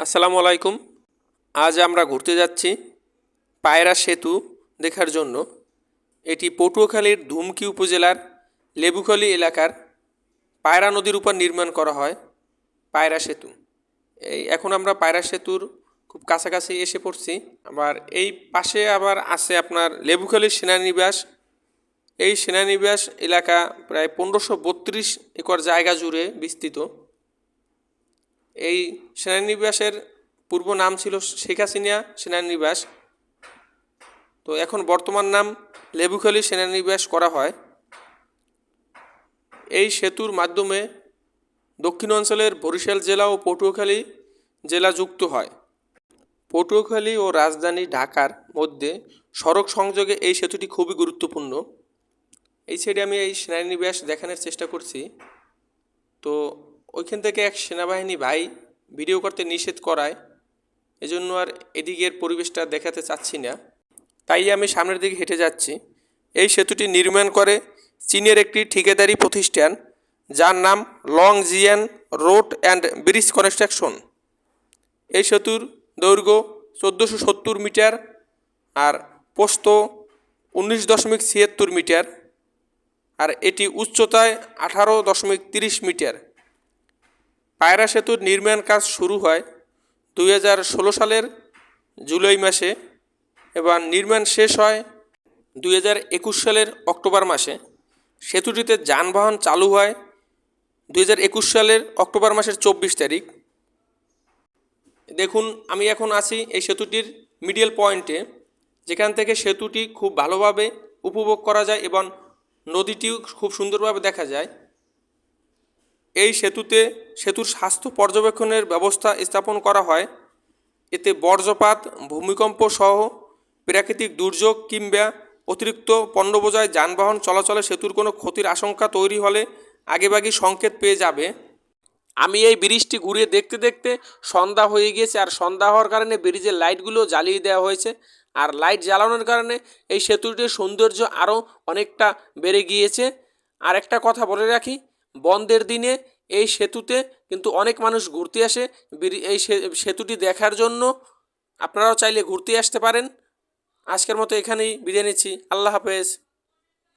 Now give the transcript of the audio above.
আসসালামু আলাইকুম। আজ আমরা ঘুরতে যাচ্ছি পায়রা সেতু দেখার জন্য। এটি পটুয়াখালীর ধুমকি উপজেলার লেবুখালী এলাকার পায়রা নদীর উপর নির্মাণ করা হয় পায়রা সেতু। এখন আমরা পায়রা সেতুর খুব কাছাকাছি এসে পড়ছি। আবার এই পাশে আবার আছে আপনার লেবুখালীর সেনানিবাস। এই সেনানিবাস এলাকা প্রায় 1532 একর জায়গা জুড়ে বিস্তৃত। এই সেনানিবাসের পূর্ব নাম ছিল শেখ হাসিনা সেনানিবাস, তো এখন বর্তমান নাম লেবুখালী সেনানিবাস করা হয়। এই সেতুর মাধ্যমে দক্ষিণ অঞ্চলের বরিশাল জেলা ও পটুয়াখালী জেলা যুক্ত হয়। পটুয়াখালী ও রাজধানী ঢাকার মধ্যে সড়ক সংযোগে এই সেতুটি খুবই গুরুত্বপূর্ণ। এই সাইডে আমি এই সেনানিবাস দেখানোর চেষ্টা করছি, তো ওইখান থেকে এক সেনাবাহিনী ভাই ভিডিও করতে নিষেধ করায় এজন্য আর এদিকের পরিবেশটা দেখাতে চাচ্ছি না, তাই আমি সামনের দিকে হেঁটে যাচ্ছি। এই সেতুটি নির্মাণ করে চীনের একটি ঠিকাদারি প্রতিষ্ঠান, যার নাম লং জিয়ান রোড অ্যান্ড ব্রিজ কনস্ট্রাকশন। এই সেতুর দৈর্ঘ্য 1470 মিটার আর প্রস্থ 19.76 মিটার, আর এটি উচ্চতায় 18.30 মিটার। পায়রা সেতুর নির্মাণ কাজ শুরু হয় 2016 সালের জুলাই মাসে এবং নির্মাণ শেষ হয় 2021 সালের অক্টোবর মাসে। সেতুটিতে যানবাহন চালু হয় 2021 সালের অক্টোবর মাসের 24 তারিখ। দেখুন, আমি এখন আছি এই সেতুটির মিডল পয়েন্টে, যেখান থেকে সেতুটি খুব ভালোভাবে উপভোগ করা যায় এবং নদীটিও খুব সুন্দরভাবে দেখা যায়। এই সেতুর স্বাস্থ্য পর্যবেক্ষণের ব্যবস্থা স্থাপন করা হয়। এতে বজ্রপাত, ভূমিকম্প সহ প্রাকৃতিক দুর্যোগ কিংবা অতিরিক্ত পণ্যবোঝাই যানবাহন চলাচলে সেতুর কোনো ক্ষতির আশঙ্কা তৈরি হলে আগেভাগেই সংকেত পেয়ে যাবে। আমি এই ব্রিজটি ঘুরে দেখতে দেখতে সন্ধ্যা হয়ে গিয়েছে, আর সন্ধ্যা হওয়ার কারণে ব্রিজের লাইটগুলো জ্বালিয়ে দেওয়া হয়েছে। আর লাইট জ্বালানোর কারণে এই সেতুটির সৌন্দর্য আরও অনেকটা বেড়ে গিয়েছে। আর একটা কথা বলে রাখি, বন্ধের দিনে এই সেতুতে কিন্তু অনেক মানুষ ঘুরতে আসে এই সেতুটি দেখার জন্য। আপনারাও চাইলে ঘুরতে আসতে পারেন। আজকের মতো এখানেই বিদায় নিচ্ছি। আল্লাহ হাফেজ।